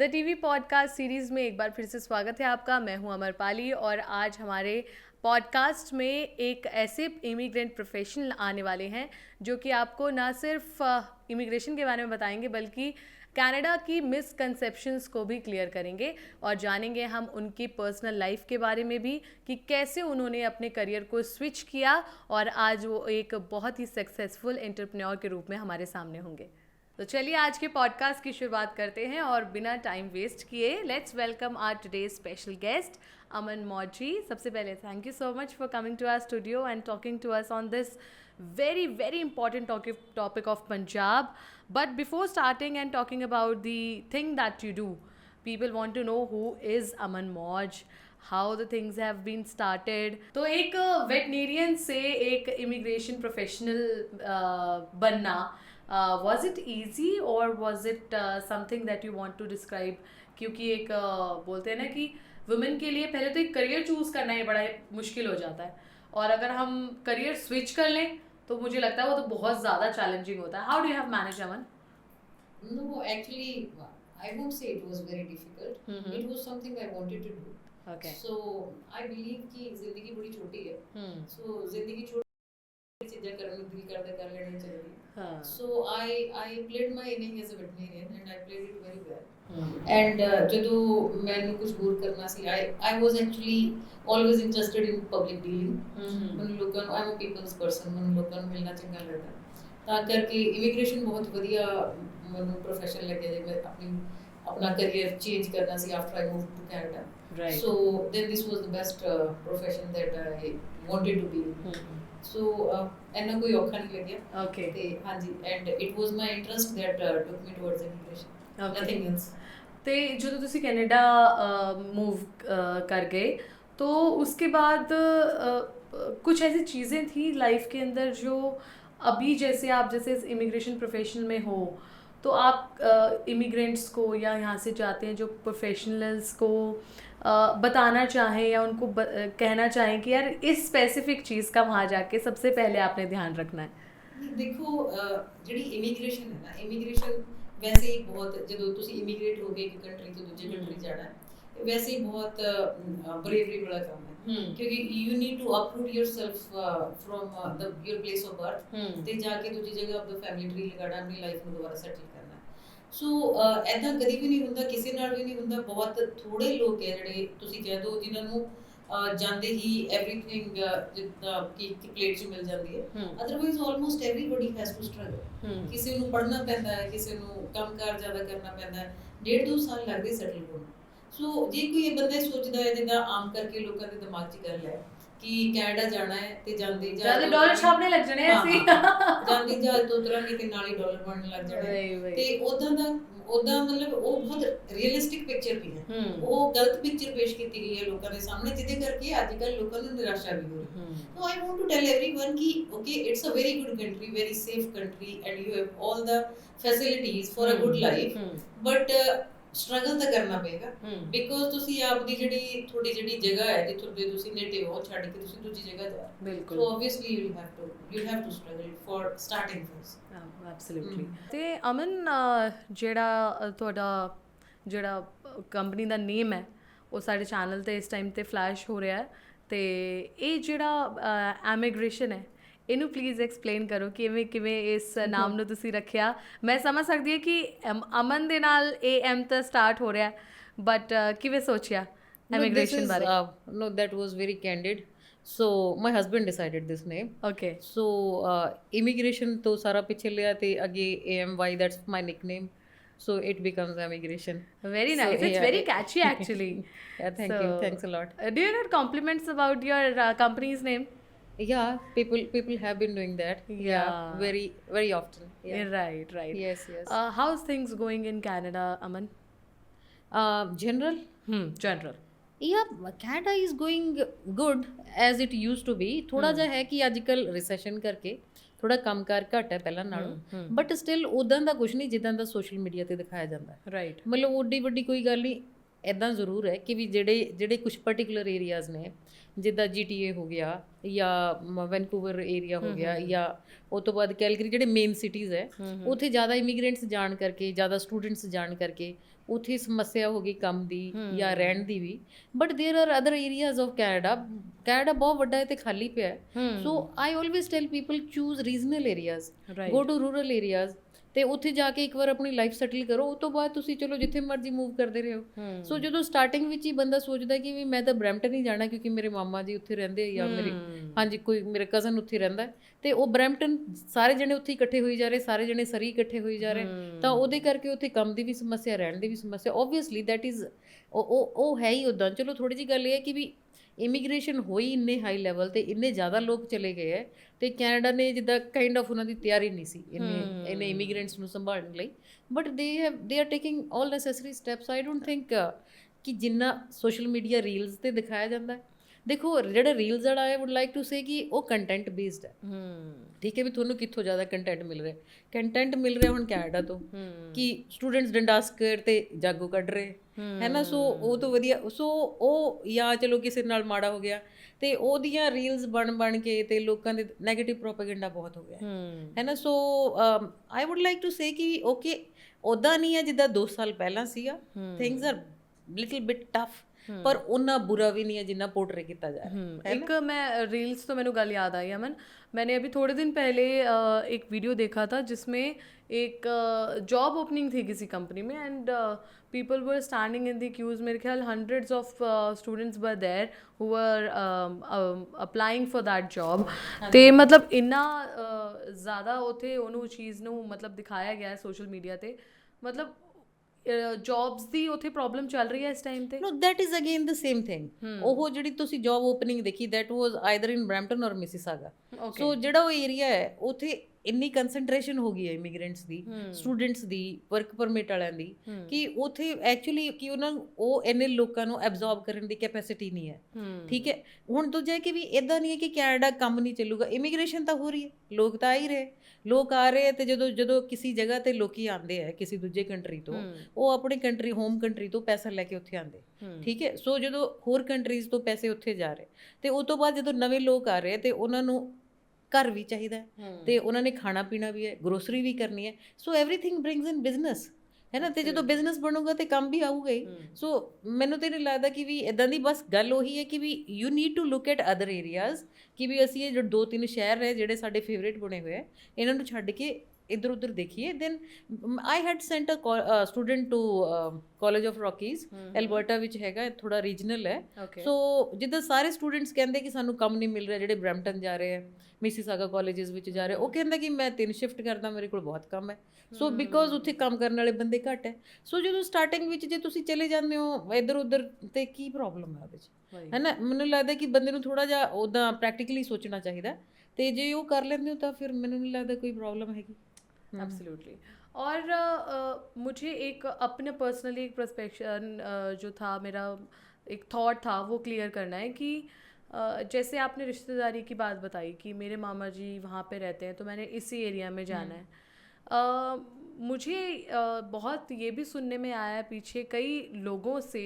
The TV podcast series में एक बार फिर से स्वागत है आपका। मैं हूं अमरपाली और आज हमारे पॉडकास्ट में एक ऐसे इमिग्रेंट प्रोफेशनल आने वाले हैं जो कि आपको ना सिर्फ इमिग्रेशन के बारे में बताएंगे बल्कि कनाडा की मिसकंसेप्शंस को भी क्लियर करेंगे और जानेंगे हम उनकी पर्सनल लाइफ के बारे में भी कि कैसे उन्होंने अपने करियर को स्विच किया और आज वो एक बहुत ही सक्सेसफुल एंटरप्रेन्योर के रूप में हमारे सामने होंगे। तो चलिए आज के पॉडकास्ट की शुरुआत करते हैं और बिना टाइम वेस्ट किए let's welcome our today's special guest Aman Mauji. सबसे पहले thank you so much for coming to our studio and talking to us on this very important topic of Punjab. But before starting and talking about the thing that you do, people want to know who is Aman Moj, how the things have been started. तो एक veterinarian से एक immigration professional बनना, was it easy or was it something that you want to describe? क्योंकि एक बोलते हैं ना कि वुमेन के लिए पहले तो एक करियर चूज करना ही बड़ा मुश्किल हो जाता है और अगर हम करियर स्विच कर लें तो मुझे लगता है वो तो बहुत ज़्यादा चैलेंजिंग होता है। How do you have manage Aman? No, actually, I won't say it was very difficult. It was something I wanted to do. Okay. So I believe कि जिंदगी बड़ी छोटी है. So जिंदगी छोटी चीजें करने दिल करते कर लेनी चाहिए. So I played my inning as a veterinarian and I played it very well. And ਜਦੋਂ ਮੈਨੂੰ ਕੁਝ ਹੋਰ ਕਰਨਾ ਸੀ, I was actually always interested in public dealing. ਮੈਨੂੰ ਲੋਕਾਂ ਨੂੰ I'm a people's person. ਮੈਨੂੰ ਲੋਕਾਂ ਨੂੰ ਮਿਲਣਾ ਚੰਗਾ ਲੱਗਦਾ. ਤਾਂ ਕਰਕੇ ਇਮੀਗ੍ਰੇਸ਼ਨ ਬਹੁਤ ਵਧੀਆ ਮੈਨੂੰ ਪ੍ਰੋਫੈਸ਼ਨ ਲੱਗਿਆ ਜੇ ਮੈਂ ਆਪਣਾ ਕੈਰੀਅਰ ਚੇਂਜ ਕਰਨਾ ਸੀ after I move to Canada so then this was the best profession that I wanted to be so ਇਹਨਾਂ ਕੋਈ ਔਖਾ ਨਹੀਂ ਲੱਗਿਆ ਤੇ ਹਾਂਜੀ and it was my interest that took me towards immigration nothing else. ਤੇ ਜਦੋਂ ਤੁਸੀਂ ਕੈਨੇਡਾ मूव कर गए तो उसके बाद कुछ ऐसी चीज़ें थी लाइफ के अंदर जो अभी जैसे आप जैसे इमिग्रेशन प्रोफेशन में हो तो आप इमिग्रेंट्स को या यहाँ से जाते हैं जो प्रोफेशनल्स को बताना चाहें या उनको कहना चाहें कि यार इस स्पेसिफिक चीज़ का वहाँ जाके सबसे पहले आपने ध्यान रखना है। देखो ਜਿਹੜੀ ਇਮੀਗ੍ਰੇਸ਼ਨ ਹੈ ਨਾ ਇਮੀਗ੍ਰੇਸ਼ਨ ਵੈਸੇ ਹੀ ਬਹੁਤ ਜਦੋਂ ਤੁਸੀਂ ਇਮੀਗ੍ਰੇਟ ਹੋ ਕੇ ਇੱਕ ਕੰਟਰੀ ਤੋਂ ਦੂਜੀ ਕੰਟਰੀ ਜਾਣਾ ਹੈ ਵੈਸੇ ਹੀ ਬਹੁਤ ਬਰੇਵਰੀ ਵਾਲਾ ਕੰਮ ਹੈ ਕਿਉਂਕਿ you need to uproot yourself from your place of birth ਤੇ ਜਾ ਕੇ ਦੂਜੀ ਜਗ੍ਹਾ ਆਪਣੀ ਫੈਮਿਲੀ ਟਰੀ ਲਗਾਣਾ ਆਪਣੀ ਲਾਈਫ ਨੂੰ ਦੁਬਾਰਾ ਸੈਟਲ ਕਰਨਾ ਸੋ ਐਦਾਂ ਕਦੀ ਵੀ ਨਹੀਂ ਹੁੰਦਾ ਕਿਸੇ ਨਾਲ ਵੀ ਨਹੀਂ ਹੁੰਦਾ ਬਹੁਤ ਥੋੜੇ ਲੋਕ ਹੈ ਜਿਹੜੇ ਤੁਸੀਂ ਕਹਿ ਦਿਓ ਜਿਨ੍ਹਾਂ ਨੂੰ ਜਾਂਦੇ ਹੀ ਐਵਰੀਥਿੰਗ ਜਿੱਦਾਂ ਕਿ ਪਲੇਟ 'ਚ ਮਿਲ ਜਾਂਦੀ ਹੈ otherwise almost everybody has to struggle ਕਿਸੇ ਨੂੰ ਪੜ੍ਹਨਾ ਪੈਂਦਾ ਹੈ ਕਿਸੇ ਨੂੰ ਕੰਮਕਾਰ ਜ਼ਿਆਦਾ ਕਰਨਾ ਪੈਂਦਾ ਹੈ 1.5-2 ਸਾਲ ਲੱਗਦੇ ਸੈਟਲ ਹੋਣ ਸੋ ਜੇ ਕੋਈ ਇਹ ਬੰਦਾ ਸੋਚਦਾ ਹੈ ਜਿੱਦਾਂ ਆਮ ਕਰਕੇ ਲੋਕਾਂ ਦੇ ਦਿਮਾਗ 'ਚ ਗੱਲ ਹੈ ਕਿ ਕੈਨੇਡਾ ਜਾਣਾ ਹੈ ਤੇ ਜਾਂਦੇ ਡਾਲਰ ਛਾਪਣੇ ਲੱਗ ਜਾਣੇ ਅਸੀਂ ਜਾਂਦੇ ਜਹਾਜ਼ ਤੋਂ ਉਤਰਾਂਗੇ ਤੇ ਨਾਲ ਹੀ ਡਾਲਰ ਬਣਨ ਲੱਗ ਜਾਣੇ ਤੇ ਉਦਾਂ ਮਤਲਬ ਉਹ ਬਹੁਤ ਰੀਅਲਿਸਟਿਕ ਪਿਕਚਰ ਵੀ ਹੈ ਉਹ ਗਲਤ ਪਿਕਚਰ ਪੇਸ਼ ਕੀਤੀ ਗਈ ਹੈ ਲੋਕਾਂ ਦੇ ਸਾਹਮਣੇ ਜਿਹਦੇ ਕਰਕੇ ਅੱਜ ਕੱਲ੍ਹ ਲੋਕਾਂ ਨੂੰ ਨਿਰਾਸ਼ਾ ਵੀ ਹੋ ਰਹੀ ਹੈ so I want to tell everyone कि okay it's a very good country very safe country and you have all the facilities for a good life but struggle ਤਾਂ ਕਰਨਾ ਪਏਗਾ ਬਿਕੋਜ਼ ਤੁਸੀਂ ਆਪਦੀ ਜਿਹੜੀ ਤੁਹਾਡੀ ਜਿਹੜੀ ਜਗ੍ਹਾ ਹੈ ਜਿੱਥੇ ਤੁਸੀਂ ਨੇਟਿਵ ਹੋ ਛੱਡ ਕੇ ਤੁਸੀਂ ਦੂਜੀ ਜਗ੍ਹਾ ਜਾ ਰਹੇ so obviously you have to struggle for starting first. Absolutely. ਤੇ ਅਮਨ ਜਿਹੜਾ ਤੁਹਾਡਾ ਜਿਹੜਾ ਕੰਪਨੀ ਦਾ ਨੇਮ ਹੈ ਉਹ ਸਾਡੇ ਚੈਨਲ ਤੇ ਇਸ ਟਾਈਮ ਤੇ ਫਲੈਸ਼ ਹੋ ਰਿਹਾ ਹੈ ਤੇ ਇਹ ਜਿਹੜਾ ਐਮੀਗ੍ਰੇਸ਼ਨ ਹੈ ਇਹਨੂੰ ਪਲੀਜ਼ ਐਕਸਪਲੇਨ ਕਰੋ ਕਿਵੇਂ ਕਿਵੇਂ ਇਸ ਨਾਮ ਨੂੰ ਤੁਸੀਂ ਰੱਖਿਆ। ਮੈਂ ਸਮਝ ਸਕਦੀ ਹਾਂ ਕਿ ਅਮਨ ਦੇ ਨਾਲ AM ਤਾਂ ਸਟਾਰਟ ਹੋ ਰਿਹਾ ਬਟ ਕਿਵੇਂ ਸੋਚਿਆ ਐਮੀਗ੍ਰੇਸ਼ਨ ਬਾਰੇ? No, that was very candid. So my husband decided this name. Okay. So immigration to sara piche liya te age AMY, that's my nickname. So it becomes immigration. Very nice. So, it's very catchy actually. Yeah, thank you. Thanks a lot. Do you get compliments about your company's name? Yeah, people have been doing that. Yeah, very often. Yeah. Right. Yes. How's things going in Canada, Aman? General. General. Yeah, Canada is going good as it used to be. ਥੋੜਾ ਜਿਹਾ ਹੈ ਕਿ ਅੱਜਕੱਲ recession ਕਰਕੇ ਥੋੜਾ ਕੰਮਕਾਰ ਘੱਟ ਹੈ ਪਹਿਲਾਂ ਨਾਲੋਂ ਬਟ ਸਟਿਲ ਉਦਾਂ ਦਾ ਕੁਝ ਨਹੀਂ ਜਿੱਦਾਂ ਦਾ ਸੋਸ਼ਲ ਮੀਡੀਆ ਤੇ ਦਿਖਾਇਆ ਜਾਂਦਾ ਰਾਈਟ ਮਤਲਬ ਓਡੀ ਵੱਡੀ ਕੋਈ ਗੱਲ ਨਹੀਂ ਇੱਦਾਂ ਜ਼ਰੂਰ ਹੈ ਕਿ ਵੀ ਜਿਹੜੇ ਕੁਝ ਪਾਰਟਿਕੂਲਰ ਏਰੀਆਜ਼ ਨੇ ਜਿੱਦਾਂ GTA ਹੋ ਗਿਆ ਜਾਂ ਵੈਨਕੂਵਰ ਏਰੀਆ ਹੋ ਗਿਆ, ਜਾਂ ਉਹ ਤੋਂ ਬਾਅਦ ਕੈਲਗਰੀ, ਜਿਹੜੇ ਮੇਨ ਸਿਟੀਜ਼ ਹੈ ਉੱਥੇ ਜ਼ਿਆਦਾ ਇਮੀਗ੍ਰੈਂਟਸ ਜਾਣ ਕਰਕੇ, ਜ਼ਿਆਦਾ ਸਟੂਡੈਂਟਸ ਜਾਣ ਕਰਕੇ ਉੱਥੇ ਸਮੱਸਿਆ ਹੋ ਗਈ ਕੰਮ ਦੀ ਜਾਂ ਰਹਿਣ ਦੀ ਵੀ। But there are other areas of Canada ਬਹੁਤ ਵੱਡਾ ਹੈ ਤੇ ਖਾਲੀ ਪਿਆ। So I always tell people choose regional areas, go to rural areas, ਤੇ ਉੱਥੇ ਜਾ ਕੇ ਇੱਕ ਵਾਰ ਆਪਣੀ ਲਾਈਫ ਸੈਟਲ ਕਰੋ। ਉਸ ਤੋਂ ਬਾਅਦ ਤੁਸੀਂ ਚਲੋ ਜਿੱਥੇ ਮਰਜ਼ੀ ਮੂਵ ਕਰਦੇ ਰਹੋ। ਸੋ ਜਦੋਂ ਸਟਾਰਟਿੰਗ ਵਿੱਚ ਹੀ ਬੰਦਾ ਸੋਚਦਾ ਕਿ ਵੀ ਮੈਂ ਤਾਂ ਬਰੈਂਪਟਨ ਹੀ ਜਾਣਾ ਕਿਉਂਕਿ ਮੇਰੇ ਮਾਮਾ ਜੀ ਉੱਥੇ ਰਹਿੰਦੇ ਜਾਂ ਮੇਰੇ ਹਾਂਜੀ ਕੋਈ ਮੇਰਾ ਕਜ਼ਨ ਉੱਥੇ ਰਹਿੰਦਾ, ਤੇ ਉਹ ਬਰੈਂਪਟਨ ਸਾਰੇ ਜਣੇ ਉੱਥੇ ਇਕੱਠੇ ਹੋਈ ਜਾ ਰਹੇ, ਸਾਰੇ ਜਣੇ ਸਰੀ ਇਕੱਠੇ ਹੋਈ ਜਾ ਰਹੇ, ਤਾਂ ਉਹਦੇ ਕਰਕੇ ਉੱਥੇ ਕੰਮ ਦੀ ਵੀ ਸਮੱਸਿਆ, ਰਹਿਣ ਦੀ ਵੀ ਸਮੱਸਿਆ। ਓਬਵੀਅਸਲੀ ਦੈਟ ਇਜ਼ ਉਹ ਹੈ ਹੀ ਉੱਦਾਂ। ਚਲੋ ਥੋੜ੍ਹੀ ਜਿਹੀ ਗੱਲ ਇਹ ਹੈ ਕਿ ਵੀ ਇਮੀਗ੍ਰੇਸ਼ਨ ਹੋਈ ਇੰਨੇ ਹਾਈ ਲੈਵਲ ਤੇ ਇੰਨੇ ਜ਼ਿਆਦਾ ਲੋਕ ਚਲੇ ਗਏ ਹੈ, ਤੇ ਕੈਨੇਡਾ ਨੇ ਜਿੱਦਾਂ ਕਾਈਂਡ ਆਫ ਉਹਨਾਂ ਦੀ ਤਿਆਰੀ ਨਹੀਂ ਸੀ ਇੰਨੇ ਇਮੀਗ੍ਰੈਂਟਸ ਨੂੰ ਸੰਭਾਲਣ ਲਈ। But they are taking all necessary steps. I don't think ਕਿ ਜਿੰਨਾ ਸੋਸ਼ਲ ਮੀਡੀਆ ਰੀਲਸ ਤੇ ਦਿਖਾਇਆ ਜਾਂਦਾ ਹੈ, ਦੇਖੋ ਜਿਹੜਾ ਰੀਲਸ ਵਾਲਾ I would like to say ਕਿ ਉਹ ਕੰਟੈਂਟ ਬੇਸਡ ਹੈ। ਠੀਕ ਹੈ ਵੀ ਤੁਹਾਨੂੰ ਕਿੱਥੋਂ ਜ਼ਿਆਦਾ ਕੰਟੈਂਟ ਮਿਲ ਰਿਹਾ? ਕੰਟੈਂਟ ਮਿਲ ਰਿਹਾ ਹੁਣ ਕੈਨੇਡਾ ਤੋਂ ਕਿ ਸਟੂਡੈਂਟਸ ਡੰਡਾਸਕਰ ਤੇ ਜਾਗੋ ਕੱਢ ਰਹੇ ਹੈ ਨਾ। ਸੋ ਉਹ ਤੋਂ ਵਧੀਆ, ਸੋ ਉਹ ਜਾਂ ਚਲੋ ਕਿਸੇ ਨਾਲ ਮਾੜਾ ਹੋ ਗਿਆ ਤੇ ਉਹਦੀਆਂ ਰੀਲਸ ਬਣ ਕੇ ਤੇ ਲੋਕਾਂ ਦੇ ਨੈਗੇਟਿਵ ਪ੍ਰੋਪੇਗੈਂਡਾ ਬਹੁਤ ਹੋ ਗਿਆ ਹੈ ਨਾ। So I would like to say ਕਿ ਓਕੇ ਉੱਦਾਂ ਨਹੀਂ ਹੈ ਜਿੱਦਾਂ 2 ਸਾਲ ਪਹਿਲਾਂ ਸੀਗਾ। Things are little bit tough, ਪਰ ਉਹਨਾਂ ਬੁਰਾ ਵੀ नहीं है जिन्ना पोर्ट्रे किया जा रहा है। एक मैं रील्स तो मैंने गल याद आई अमन, मैंने अभी थोड़े दिन पहले एक वीडियो देखा था जिसमें एक जॉब ओपनिंग थी किसी कंपनी में, and people were standing in the queues. मेरे ख्याल hundreds of students were there who were applying for that job. ਤੇ ਮਤਲਬ ਇੰਨਾ ਜ਼ਿਆਦਾ ਉੱਥੇ ਉਹਨੂੰ ਚੀਜ਼ ਨੂੰ ਮਤਲਬ ਦਿਖਾਇਆ ਗਿਆ ਸੋਸ਼ਲ ਮੀਡੀਆ ਤੇ, ਮਤਲਬ ਜੌਬਸ ਦੀ ਉੱਥੇ ਪ੍ਰੋਬਲਮ ਚੱਲ ਰਹੀ ਹੈ ਇਸ ਟਾਈਮ ਤੇ। ਨੋ that is again the same thing. ਉਹ ਜਿਹੜੀ ਤੁਸੀਂ ਜੌਬ ਓਪਨਿੰਗ ਦੇਖੀ, that was either in Brampton ਔਰ ਮਿਸੀਸਾਗਾ। ਸੋ ਜਿਹੜਾ ਉਹ ਏਰੀਆ ਹੈ ਉੱਥੇ ਇੰਨੀ ਕੰਸੈਂਟਰੇਸ਼ਨ ਹੋ ਗਈ ਹੈ ਇਮੀਗ੍ਰੈਂਟਸ ਦੀ, ਸਟੂਡੈਂਟਸ ਦੀ, ਵਰਕ ਪਰਮਿਟ ਵਾਲਿਆਂ ਦੀ, ਕਿ ਉੱਥੇ ਐਕਚੁਅਲੀ ਕਿ ਉਹਨਾਂ ਨੂੰ ਉਹ ਇੰਨੇ ਲੋਕਾਂ ਨੂੰ ਐਬਜ਼ੌਰਬ ਕਰਨ ਦੀ ਕੈਪੈਸਿਟੀ ਨਹੀਂ ਹੈ। ਠੀਕ ਹੈ, ਹੁਣ ਦੂਜਾ ਕਿ ਵੀ ਇੱਦਾਂ ਨਹੀਂ ਹੈ ਕਿ ਕੈਨੇਡਾ ਕੰਮ ਨਹੀਂ ਚੱਲੂਗਾ। ਇਮੀਗ੍ਰੇਸ਼ਨ ਤਾਂ ਹੋ ਰਹੀ ਹੈ, ਲੋਕ ਤਾਂ ਆ ਹੀ ਰਹੇ, ਲੋਕ ਆ ਰਹੇ, ਤੇ ਜਦੋਂ ਕਿਸੇ ਜਗ੍ਹਾ ਤੇ ਲੋਕੀ ਆਉਂਦੇ ਹੈ ਕਿਸੇ ਦੂਜੇ ਕੰਟਰੀ ਤੋਂ, ਉਹ ਆਪਣੀ ਕੰਟਰੀ, ਹੋਮ ਕੰਟਰੀ ਤੋਂ ਪੈਸਾ ਲੈ ਕੇ ਉੱਥੇ ਆਉਂਦੇ। ਠੀਕ ਹੈ, ਸੋ ਜਦੋਂ ਹੋਰ ਕੰਟਰੀਜ਼ ਤੋਂ ਪੈਸੇ ਉੱਥੇ ਜਾ ਰਹੇ, ਤੇ ਉਸ ਤੋਂ ਬਾਅਦ ਜਦੋਂ ਨਵੇਂ ਲੋਕ ਆ ਰਹੇ ਤੇ ਉਹਨਾਂ ਨੂੰ ਘਰ ਵੀ ਚਾਹੀਦਾ ਤੇ ਉਹਨਾਂ ਨੇ ਖਾਣਾ ਪੀਣਾ ਵੀ ਹੈ, ਗਰੋਸਰੀ ਵੀ ਕਰਨੀ ਹੈ। ਸੋ ਐਵਰੀਥਿੰਗ ਬ੍ਰਿੰਗਸ ਇਨ ਬਿਜ਼ਨਸ ਹੈ ਨਾ। ਤੇ ਜਦੋਂ ਬਿਜ਼ਨਸ ਬਣੂਗਾ ਤੇ ਕੰਮ ਵੀ ਆਊਗਾ ਹੀ। ਸੋ ਮੈਨੂੰ ਤਾਂ ਨਹੀਂ ਲੱਗਦਾ ਕਿ ਵੀ ਇੱਦਾਂ ਦੀ, ਬਸ ਗੱਲ ਉਹੀ ਹੈ ਕਿ ਵੀ you need to look at other areas, ਕਿ ਵੀ ਅਸੀਂ ਇਹ ਜੋ 2-3 ਸ਼ਹਿਰ ਹੈ ਜਿਹੜੇ ਸਾਡੇ ਫੇਵਰੇਟ ਬਣੇ ਹੋਏ ਹੈ, ਇਹਨਾਂ ਨੂੰ ਛੱਡ ਕੇ ਇੱਧਰ ਉੱਧਰ ਦੇਖੀਏ। Then I had sent a student to College of Rockies, Alberta ਵਿੱਚ ਹੈਗਾ, ਥੋੜਾ ਰੀਜਨਲ ਹੈ। ਸੋ ਜਿੱਦਾਂ ਸਾਰੇ ਸਟੂਡੈਂਟਸ ਕਹਿੰਦੇ ਕਿ ਸਾਨੂੰ ਕੰਮ ਨਹੀਂ ਮਿਲ ਰਿਹਾ, ਜਿਹੜੇ ਬਰੈਂਪਟਨ ਜਾ ਰਹੇ ਹੈ, ਮਿਸੀਸਾਗਾ ਕਾਲਜਿਸ ਵਿੱਚ ਜਾ ਰਹੇ, ਉਹ ਕਹਿੰਦਾ ਕਿ ਮੈਂ 3 ਸ਼ਿਫਟ ਕਰਦਾ, ਮੇਰੇ ਕੋਲ ਬਹੁਤ ਕੰਮ ਹੈ। ਸੋ ਬਿਕੋਜ਼ ਉੱਥੇ ਕੰਮ ਕਰਨ ਵਾਲੇ ਬੰਦੇ ਘੱਟ ਹੈ। ਸੋ ਜਦੋਂ ਸਟਾਰਟਿੰਗ ਵਿੱਚ ਜੇ ਤੁਸੀਂ ਚਲੇ ਜਾਂਦੇ ਹੋ ਇੱਧਰ ਉੱਧਰ, ਤੇ ਕੀ ਪ੍ਰੋਬਲਮ ਹੈ ਉਹਦੇ 'ਚ, ਹੈ ਨਾ। ਮੈਨੂੰ ਲੱਗਦਾ ਕਿ ਬੰਦੇ ਨੂੰ ਥੋੜ੍ਹਾ ਜਿਹਾ ਉੱਦਾਂ ਪ੍ਰੈਕਟੀਕਲੀ ਸੋਚਣਾ ਚਾਹੀਦਾ, ਤੇ ਜੇ ਉਹ ਕਰ ਲੈਂਦੇ ਹੋ ਤਾਂ ਫਿਰ ਮੈਨੂੰ ਨਹੀਂ ਲੱਗਦਾ ਕੋਈ ਪ੍ਰੋਬਲਮ ਹੈਗੀ। एब्सोल्युटली। और मुझे एक अपने पर्सनली एक पर्सपेक्शन जो था, मेरा एक थॉट था वो क्लियर करना है कि जैसे आपने रिश्तेदारी की बात बताई कि मेरे मामा जी वहाँ पे रहते हैं तो मैंने इसी एरिया में जाना है। मुझे बहुत ये भी सुनने में आया है पीछे कई लोगों से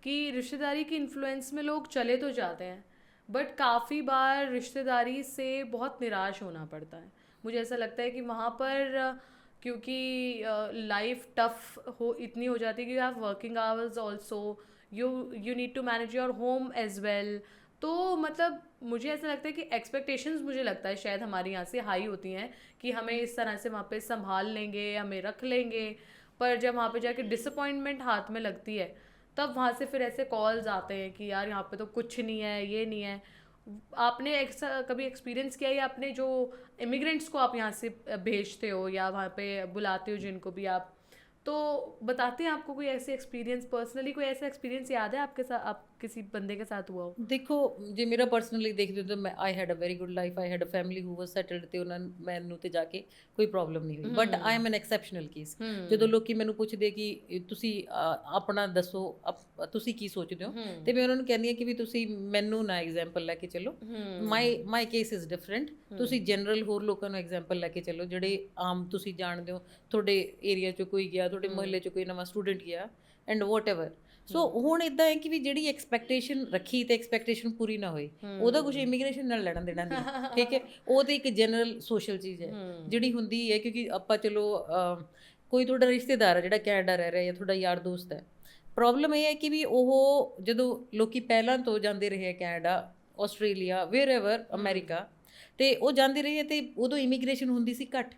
कि रिश्तेदारी की इन्फ्लुएंस में लोग चले तो जाते हैं, बट काफ़ी बार रिश्तेदारी से बहुत निराश होना पड़ता है। मुझे ऐसा लगता है कि वहाँ पर क्योंकि लाइफ टफ हो इतनी हो जाती है कि आप working hours also, you need to manage your home as well. तो मतलब मुझे ऐसा लगता है कि एक्सपेक्टेशंस, मुझे लगता है शायद हमारे यहाँ से हाई होती हैं कि हमें इस तरह से वहाँ पे संभाल लेंगे, हमें रख लेंगे, पर जब वहाँ पे जाके डिसअपॉइंटमेंट हाथ में लगती है तब वहाँ से फिर ऐसे कॉल्स आते हैं कि यार यहाँ पे तो कुछ नहीं है, ये नहीं है। आपने ऐसा कभी एक्सपीरियंस किया, या अपने जो इमिग्रेंट्स को आप यहाँ से भेजते हो या वहाँ पे बुलाते हो जिनको भी आप, तो बताते हैं आपको कोई ऐसे एक्सपीरियंस, पर्सनली कोई ऐसा एक्सपीरियंस याद है आपके साथ, आप किसी बंदे के साथ हुआ हो? ਦੇਖੋ ਜੇ ਮੇਰਾ ਪਰਸਨਲੀ ਦੇਖਦੇ ਹੋ ਤਾਂ ਮੈਂ I had a very good life, I had a family who was settled, ਤੇ ਉਹਨਾਂ ਮੈਨੂੰ ਤੇ ਜਾ ਕੇ ਕੋਈ ਪ੍ਰੋਬਲਮ ਨਹੀਂ ਹੋਈ। But I M N exceptional case. ਜਦੋਂ ਲੋਕੀ ਮੈਨੂੰ ਪੁੱਛਦੇ ਕਿ ਤੁਸੀਂ ਆਪਣਾ ਦੱਸੋ, ਤੁਸੀਂ ਕੀ ਸੋਚਦੇ ਹੋ, ਤੇ ਮੈਂ ਉਹਨਾਂ ਨੂੰ ਕਹਿੰਦੀ ਹਾਂ ਕਿ ਵੀ ਤੁਸੀਂ ਮੈਨੂੰ ਨਾ ਐਗਜ਼ਾਮਪਲ ਲੈ ਕੇ ਚੱਲੋ, ਮਾਈ ਕੇਸ ਇਜ਼ ਡਿਫਰੈਂਟ। ਤੁਸੀਂ ਜਨਰਲ ਹੋਰ ਲੋਕਾਂ ਨੂੰ ਐਗਜ਼ਾਮਪਲ ਲੈ ਕੇ ਚੱਲੋ ਜਿਹੜੇ ਆਮ ਤੁਸੀਂ ਜਾਣਦੇ ਹੋ, ਤੁਹਾਡੇ ਏਰੀਆ 'ਚੋਂ ਕੋਈ ਗਿਆ, ਤੁਹਾਡੇ ਮੁਹੱਲੇ 'ਚ ਕੋਈ ਨਵਾਂ ਸਟੂਡੈਂਟ ਗਿਆ, ਐਂਡ ਵਾਟ ਐਵਰ। ਸੋ ਹੁਣ ਇਦਾਂ ਹੈ ਕਿ ਵੀ ਜਿਹੜੀ ਐਕਸਪੈਕਟੇਸ਼ਨ ਰੱਖੀ ਤੇ ਐਕਸਪੈਕਟੇਸ਼ਨ ਪੂਰੀ ਨਾ ਹੋਈ, ਉਹਦਾ ਕੁਝ ਇਮੀਗ੍ਰੇਸ਼ਨ ਨਾਲ ਲੈਣਾ ਦੇਣਾ ਨਹੀਂ, ਠੀਕ ਹੈ। ਉਹ ਤੇ ਇੱਕ ਜਨਰਲ ਸੋਸ਼ਲ ਚੀਜ਼ ਹੈ ਜਿਹੜੀ ਹੁੰਦੀ ਹੈ, ਕਿਉਂਕਿ ਆਪਾਂ ਚਲੋ ਕੋਈ ਤੁਹਾਡਾ ਰਿਸ਼ਤੇਦਾਰ ਹੈ ਜਿਹੜਾ ਕੈਨੇਡਾ ਰਹਿ ਰਿਹਾ ਜਾਂ ਤੁਹਾਡਾ ਯਾਰ ਦੋਸਤ ਹੈ, ਪ੍ਰੋਬਲਮ ਇਹ ਹੈ ਕਿ ਵੀ ਉਹ ਜਦੋਂ ਲੋਕੀ ਪਹਿਲਾਂ ਤੋਂ ਜਾਂਦੇ ਰਹੇ Canada, Australia, wherever, America, ਤੇ ਉਹ ਜਾਂਦੇ ਰਹੇ ਤੇ ਉਦੋਂ ਇਮੀਗ੍ਰੇਸ਼ਨ ਹੁੰਦੀ ਸੀ ਘੱਟ,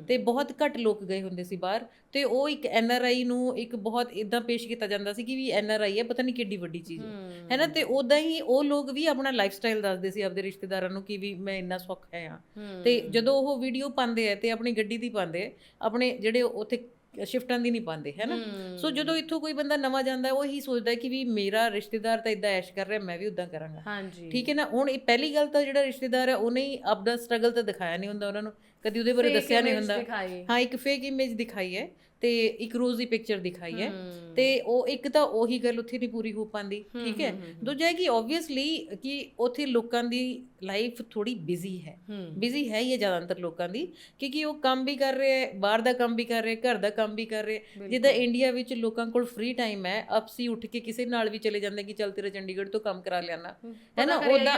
ਤੇ ਬਹੁਤ ਘੱਟ ਲੋਕ ਗਏ ਹੁੰਦੇ ਸੀ ਬਾਹਰ, ਤੇ ਉਹ ਇੱਕ NRI ਨੂੰ ਇੱਕ ਬਹੁਤ ਇਦਾਂ ਪੇਸ਼ ਕੀਤਾ ਜਾਂਦਾ ਸੀ ਕਿ ਵੀ NRI ਹੈ, ਪਤਾ ਨਹੀਂ ਕਿੱਡੀ ਵੱਡੀ ਚੀਜ਼ ਹੈ ਨਾ। ਤੇ ਉਦਾਂ ਹੀ ਉਹ ਲੋਕ ਵੀ ਆਪਣਾ ਲਾਈਫ ਸਟਾਈਲ ਦੱਸਦੇ ਸੀ ਆਪਦੇ ਰਿਸ਼ਤੇਦਾਰਾਂ ਨੂੰ ਕਿ ਵੀ ਮੈਂ ਇੰਨਾ ਸੌਖਾ ਆ। ਤੇ ਜਦੋਂ ਉਹ ਵੀਡੀਓ ਪਾਉਂਦੇ ਆ ਤੇ ਆਪਣੀ ਗੱਡੀ ਦੀ ਪਾਉਂਦੇ ਆ, ਆਪਣੇ ਜਿਹੜੇ ਉੱਥੇ ਸ਼ਿਫਟਾਂ ਦੀ ਨਹੀਂ ਪਾਉਂਦੇ, ਹੈ ਨਾ। ਸੋ ਜਦੋਂ ਇੱਥੋਂ ਕੋਈ ਬੰਦਾ ਨਵਾਂ ਜਾਂਦਾ ਉਹ ਇਹੀ ਸੋਚਦਾ ਕਿ ਵੀ ਮੇਰਾ ਰਿਸ਼ਤੇਦਾਰ ਤਾਂ ਇਦਾਂ ਐਸ਼ ਕਰ ਰਿਹਾ, ਮੈਂ ਵੀ ਉਦਾਂ ਕਰਾਂਗਾ, ਠੀਕ ਹੈ ਨਾ। ਹੁਣ ਇਹ ਪਹਿਲੀ ਗੱਲ ਤਾਂ ਜਿਹੜਾ ਰਿਸ਼ਤੇਦਾਰ ਹੈ ਉਹਨੇ ਹੀ ਆਪਦਾ ਸਟਰਗਲ ਤਾਂ ਦਿਖਾਇਆ ਨਹੀਂ ਹੁੰਦਾ ਉਹਨਾਂ ਨੂੰ, ਕਦੀ ਉਹਦੇ ਬਾਰੇ ਦੱਸਿਆ ਨਹੀਂ ਹੁੰਦਾ। ਹਾਂ, ਇੱਕ ਫੇਕ ਇਮੇਜ ਦਿਖਾਈ ਹੈ ਤੇ ਇੱਕ ਰੋਜ਼ ਦੀ ਪਿਕਚਰ ਦਿਖਾਈ ਹੈ, ਤੇ ਉਹ ਇੱਕ ਤਾਂ ਉਹੀ ਗੱਲ ਉੱਥੇ ਨਹੀਂ ਪੂਰੀ ਹੋ ਪਾਉਂਦੀ, ਠੀਕ ਹੈ। ਦੂਜਾ ਕਿ ਓਬਵੀਅਸਲੀ ਕਿ ਉੱਥੇ ਲੋਕਾਂ ਦੀ ਲਾਈਫ ਥੋੜੀ ਬਿਜ਼ੀ ਹੈ ਹੀ ਹੈ ਜ਼ਿਆਦਾਤਰ ਲੋਕਾਂ ਦੀ, ਕਿਉਂਕਿ ਉਹ ਕੰਮ ਵੀ ਕਰ ਰਹੇ, ਬਾਹਰ ਦਾ ਕੰਮ ਵੀ ਕਰ ਰਹੇ, ਘਰ ਦਾ ਕੰਮ ਵੀ ਕਰ ਰਹੇ। ਜਿੱਦਾਂ ਇੰਡੀਆ ਵਿੱਚ ਲੋਕਾਂ ਕੋਲ ਫ੍ਰੀ ਟਾਈਮ ਹੈ, ਆਪਸੀ ਉੱਠ ਕੇ ਕਿਸੇ ਨਾਲ ਵੀ ਚਲੇ ਜਾਂਦੇ ਕਿ ਚੱਲ ਤੇਰਾ ਚੰਡੀਗੜ੍ਹ ਤੋਂ ਕੰਮ ਕਰਾ ਲਿਆਣਾ, ਹੈ ਨਾ। ਉਹਦਾ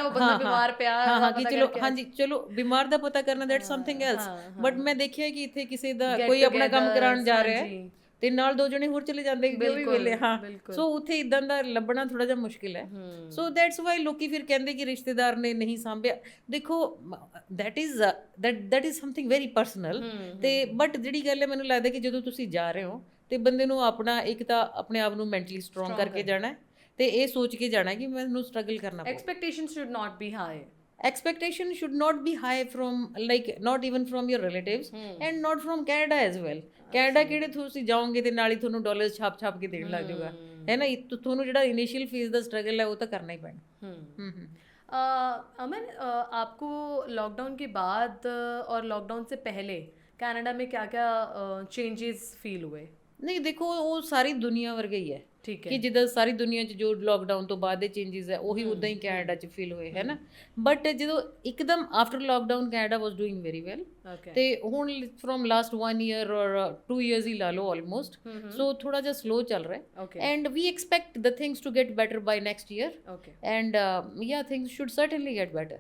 ਹਾਂ ਕਿ ਚਲੋ, ਹਾਂਜੀ ਚਲੋ, ਬਿਮਾਰ ਦਾ ਪਤਾ ਕਰਨਾ, ਦੈਟ ਸਮਥਿੰਗ ਐਲਸ। ਬਟ ਮੈਂ ਦੇਖਿਆ ਕਿ ਇੱਥੇ ਕਿਸੇ ਦਾ ਕੋਈ ਆਪਣਾ ਕੰਮ ਕਰਾਉਣ ਜਾ ਰਿਹਾ ਤੇ ਨਾਲ ਦੋ ਜਣੇ ਹੋਰ ਚਲੇ ਜਾਂਦੇ ਕਿ ਉਹ ਵੀ ਵੇਲੇ। ਹਾਂ, ਸੋ ਉੱਥੇ ਇਦਾਂ ਦਾ ਲੱਭਣਾ ਥੋੜਾ ਜਿਹਾ ਮੁਸ਼ਕਿਲ ਹੈ। ਸੋ ਦੈਟਸ ਵਾਈ ਲੋਕੀ ਫਿਰ ਕਹਿੰਦੇ ਕਿ ਰਿਸ਼ਤੇਦਾਰ ਨੇ ਨਹੀਂ ਸਾਂਭਿਆ। ਦੇਖੋ, that is something very personal. ਤੇ ਬਟ ਜਿਹੜੀ ਗੱਲ ਹੈ, ਮੈਨੂੰ ਲੱਗਦਾ ਕਿ ਜਦੋਂ ਤੁਸੀਂ ਜਾ ਰਹੇ ਹੋ ਤੇ ਬੰਦੇ ਨੂੰ ਆਪਣਾ ਇੱਕ ਤਾਂ ਆਪਣੇ ਆਪ ਨੂੰ ਮੈਂਟਲੀ ਸਟਰੋਂਗ ਕਰਕੇ ਜਾਣਾ, ਤੇ ਇਹ ਸੋਚ ਕੇ ਜਾਣਾ ਕਿ ਮੈਨੂੰ ਸਟਰਗਲ ਕਰਨਾ ਪਊ। Expectations should not be high. Expectation should not be high from, like, not even from your relatives and not from Canada as well. Canada ਕਿਹੜੇ ਤੁਸੀਂ ਜਾਓਗੇ ਤੇ ਨਾਲ ਹੀ ਤੁਹਾਨੂੰ ਡਾਲਰਸ ਛਾਪ ਕੇ ਦੇਣ ਲੱਗ ਜਾਊਗਾ, ਹੈ ਨਾ। ਤੁਹਾਨੂੰ ਜਿਹੜਾ ਇਨੀਸ਼ੀਅਲ ਫੇਜ਼ ਦਾ ਸਟਰਗਲ ਹੈ ਉਹ ਤਾਂ ਕਰਨਾ ਹੀ ਪੈਣਾ। अमन, आपको लॉकडाउन के बाद और लॉकडाउन से पहले कनाडा में क्या क्या चेंजेस फील हुए? ਨਹੀਂ ਦੇਖੋ, ਉਹ ਸਾਰੀ ਦੁਨੀਆ ਵਰਗਾ ਹੀ ਹੈ, ਠੀਕ ਹੈ, ਕਿ ਜਿੱਦਾਂ ਸਾਰੀ ਦੁਨੀਆ 'ਚ ਜੋ ਲੋਕਡਾਊਨ ਤੋਂ ਬਾਅਦ ਦੇ ਚੇਂਜਸ ਹੈ ਉਹੀ ਉਦਾਂ ਹੀ ਕੈਨੇਡਾ 'ਚ ਫੀਲ ਹੋਏ, ਹੈ ਨਾ। ਬਟ ਜਦੋਂ ਇੱਕਦਮ after lockdown Canada was doing very well, ਤੇ ਹੁਣ ਫਰੋਮ ਲਾਸਟ 1 year ਔਰ 2 years ਹੀ ਲਾ ਲਓ ਆਲਮੋਸਟ, ਸੋ ਥੋੜਾ ਜਿਹਾ ਸਲੋ ਚੱਲ ਰਿਹਾ ਹੈ। And we expect the things to get better by next year, and yeah things should certainly get better.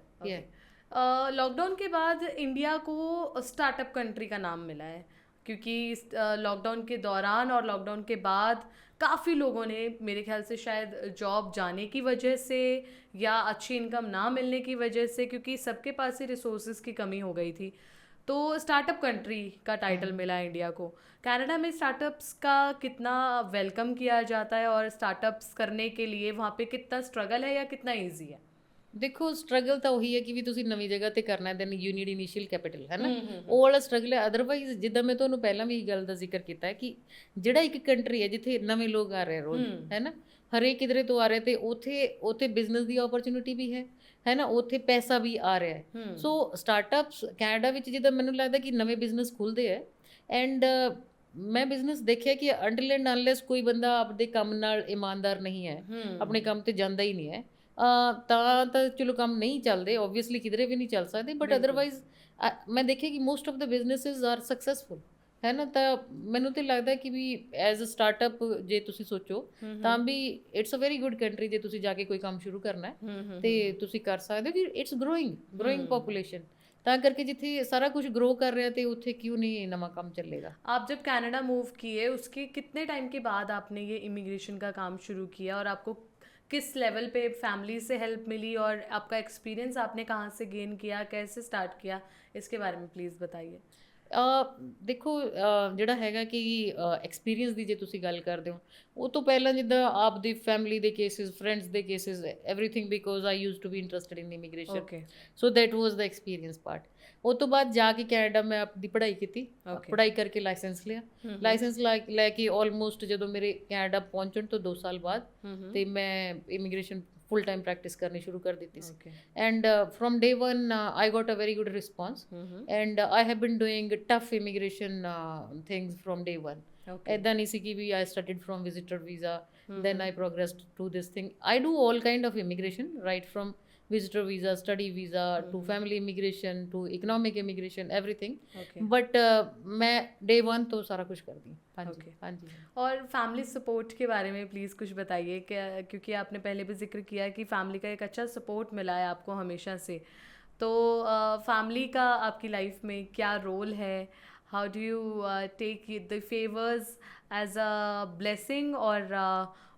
Lockdown के बाद इंडिया को स्टार्टअप कंट्री का नाम मिला है, क्योंकि लॉकडाउन के दौरान और लॉकडाउन के बाद काफ़ी लोगों ने, मेरे ख्याल से शायद जॉब जाने की वजह से या अच्छी इनकम ना मिलने की वजह से, क्योंकि सबके पास ही रिसोर्सेज की कमी हो गई थी, तो स्टार्टअप कंट्री का टाइटल मिला इंडिया को। कनाडा में स्टार्टअप्स का कितना वेलकम किया जाता है और स्टार्टअप्स करने के लिए वहाँ पे कितना स्ट्रगल है या कितना ईजी है? ਦੇਖੋ, ਸਟਰਗਲ ਤਾਂ ਉਹੀ ਹੈ ਕਿ ਵੀ ਤੁਸੀਂ ਨਵੀਂ ਜਗ੍ਹਾ ਤੇ ਕਰਨਾ, then you need initial capital, ਹੈ ਨਾ। ਉਹ ਵਾਲਾ ਸਟਰਗਲ ਹੈ। ਅਦਰਵਾਈਜ਼ ਜਿੱਦਾਂ ਮੈਂ ਤੁਹਾਨੂੰ ਪਹਿਲਾਂ ਵੀ ਇਹ ਗੱਲ ਦਾ ਜ਼ਿਕਰ ਕੀਤਾ ਹੈ ਕਿ ਜਿਹੜਾ ਇੱਕ ਕੰਟਰੀ ਹੈ ਜਿੱਥੇ ਨਵੇਂ ਲੋਕ ਆ ਰਹੇ ਰੋਜ਼, ਹੈ ਨਾ, ਹਰੇਕ ਕਿਧਰੇ ਤੋਂ ਆ ਰਹੇ, ਤੇ ਉੱਥੇ ਬਿਜ਼ਨਸ ਦੀ ਓਪਰਚੁਨਿਟੀ ਵੀ ਹੈ ਨਾ, ਉੱਥੇ ਪੈਸਾ ਵੀ ਆ ਰਿਹਾ ਹੈ। ਸੋ ਸਟਾਰਟਅਪਸ ਕੈਨੇਡਾ ਵਿੱਚ ਜਿੱਦਾਂ ਮੈਨੂੰ ਲੱਗਦਾ ਕਿ ਨਵੇਂ ਬਿਜ਼ਨਸ ਖੁੱਲ੍ਹਦੇ ਹੈ, ਐਂਡ ਮੈਂ ਬਿਜ਼ਨਸ ਦੇਖਿਆ ਕਿ ਅੰਟਿਲ ਐਂਡ ਅਨਲੈਸ ਕੋਈ ਬੰਦਾ ਆਪਦੇ ਕੰਮ ਨਾਲ ਇਮਾਨਦਾਰ ਨਹੀਂ ਹੈ, ਆਪਣੇ ਕੰਮ ਤੇ ਜਾਂਦਾ ਹੀ ਨਹੀਂ ਹੈ, ਤਾਂ ਚਲੋ ਕੰਮ ਨਹੀਂ ਚੱਲਦੇ, ਓਬਵੀਅਸਲੀ ਕਿਧਰੇ ਵੀ ਨਹੀਂ ਚੱਲ ਸਕਦੇ। ਬਟ ਅਦਰਵਾਈਜ਼ ਮੈਂ ਦੇਖਿਆ ਕਿ most of the businesses are successful, ਹੈ ਨਾ। ਤਾਂ ਮੈਨੂੰ ਤਾਂ ਲੱਗਦਾ ਕਿ ਵੀ ਐਜ਼ ਅ ਸਟਾਰਟਅਪ ਜੇ ਤੁਸੀਂ ਸੋਚੋ ਤਾਂ ਵੀ it's a very good country. ਜੇ ਤੁਸੀਂ ਜਾ ਕੇ ਕੋਈ ਕੰਮ ਸ਼ੁਰੂ ਕਰਨਾ ਹੈ ਤੇ ਤੁਸੀਂ ਕਰ ਸਕਦੇ ਹੋ, ਕਿ ਇਟਸ ਗਰੋਇੰਗ ਪੋਪੂਲੇਸ਼ਨ, ਤਾਂ ਕਰਕੇ ਜਿੱਥੇ ਸਾਰਾ ਕੁਝ ग्रो कर रहा है तो उत्थे क्यों नहीं नवा काम चलेगा। आप जब कनाडा मूव किए उसके कितने टाइम के बाद आपने ये इमिग्रेशन का काम शुरू किया, और आपको किस लेवल पे फैमिली से हेल्प मिली, और आपका एक्सपीरियंस आपने कहाँ से गेन किया, कैसे स्टार्ट किया, इसके बारे में प्लीज़ बताइए। ਦੇਖੋ, ਜਿਹੜਾ ਹੈਗਾ ਕਿ ਐਕਸਪੀਰੀਅੰਸ ਦੀ ਜੇ ਤੁਸੀਂ ਗੱਲ ਕਰਦੇ ਹੋ, ਉਹ ਤੋਂ ਪਹਿਲਾਂ ਜਿੱਦਾਂ ਆਪਦੀ ਫੈਮਿਲੀ ਦੇ ਕੇਸਿਸ, ਫਰੈਂਡਸ ਦੇ cases, everything, because I used to be interested in immigration, so that was the experience part. ਉਹ ਤੋਂ ਬਾਅਦ ਜਾ ਕੇ ਕੈਨੇਡਾ ਮੈਂ ਆਪਦੀ ਪੜ੍ਹਾਈ ਕੀਤੀ, ਪੜ੍ਹਾਈ ਕਰਕੇ ਲਾਇਸੈਂਸ ਲਿਆ। ਲਾਇਸੈਂਸ ਲੈ ਕੇ ਆਲਮੋਸਟ ਜਦੋਂ ਮੇਰੇ ਕੈਨੇਡਾ ਪਹੁੰਚਣ ਤੋਂ 2 ਸਾਲ ਬਾਅਦ ਤੇ ਮੈਂ ਇਮੀਗ੍ਰੇਸ਼ਨ full time practice ਕਰਨੀ ਸ਼ੁਰੂ ਕਰ ਦਿੱਤੀ ਸੀ। and from day one I got a very good response, and I have been doing tough immigration things from day one. ਇੱਦਾਂ ਨਹੀਂ ਸੀ ਕਿ ਵੀ I started from visitor visa, then I progressed to this thing. I do all kind of immigration, right from visitor visa, study visa, to family immigration, to economic immigration, everything. Okay. But मैं day one तो सारा कुछ कर दी. हाँ जी. Okay. हाँ जी. और family support के बारे में प्लीज़ कुछ बताइए, क्या, क्योंकि आपने पहले भी जिक्र किया कि फैमिली का एक अच्छा सपोर्ट मिला है आपको हमेशा से, तो फैमिली का आपकी लाइफ में क्या रोल है? How do you take the favours as a blessing, और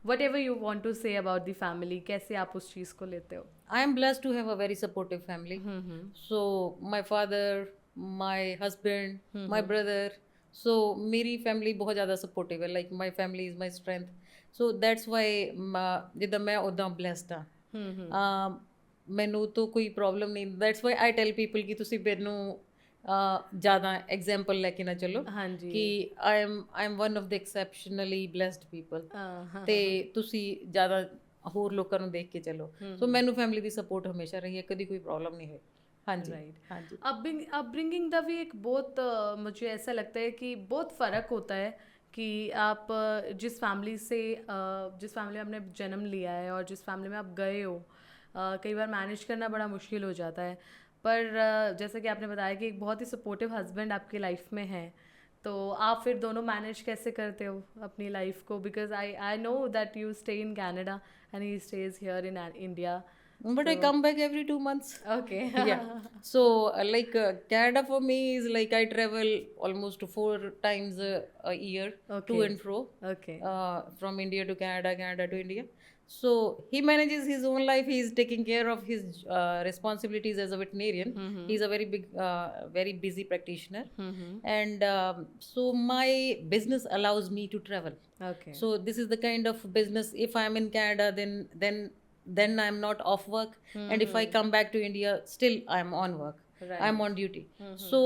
whatever you want to say about the family, कैसे आप उस चीज़ को लेते हो? I am blessed to have a very supportive family. So my father, my husband, my brother. So मेरी family बहुत ज़्यादा supportive है. Like my family is my strength. So that's why जिद्दां मैं उद्दां blessed हाँ. ਮੈਨੂੰ तो कोई problem नहीं. That's why I tell people कि ਤੁਸੀਂ ਮੈਨੂੰ ज़्यादा example लेके ना चलो. हाँ जी. कि I am one of the exceptionally blessed people. ਤੇ ਤੁਸੀਂ ज़्यादा ਹੋਰ ਲੋਕਾਂ ਨੂੰ ਦੇਖ ਕੇ ਚੱਲੋ. ਸੋ ਮੈਨੂੰ ਫੈਮਿਲੀ ਦੀ ਸਪੋਰਟ ਹਮੇਸ਼ਾ ਰਹੀ ਹੈ, ਕਦੀ ਕੋਈ ਪ੍ਰੋਬਲਮ ਨਹੀਂ ਹੋਈ. ਹਾਂਜੀ ਹਾਂਜੀ. अपब्रिंगिंग का भी एक बहुत मुझे ऐसा लगता है कि बहुत फ़र्क होता है कि आप जिस फैमिली में आपने जन्म लिया है और जिस फैमिली में आप गए हो, कई बार मैनेज करना बड़ा मुश्किल हो जाता है. पर जैसा कि आपने बताया कि एक बहुत ही सपोर्टिव हस्बैंड आपकी लाइफ में है, तो आप फिर दोनों मैनेज कैसे करते हो अपनी लाइफ को? Because I know that you stay in Canada and he stage here in India. But I come back every 2 months. Okay. Yeah. So Canada for me is like I travel almost 4 times a year, to and fro. Okay. From India to Canada, Canada to India. So he manages his own life. He's taking care of his responsibilities as a veterinarian. He's a very big, very busy practitioner. And so my business allows me to travel. Okay. So this is the kind of business. If I'm in Canada, then I'm not off work. And if I come back to India, still I'm on work. Right. I'm on duty. So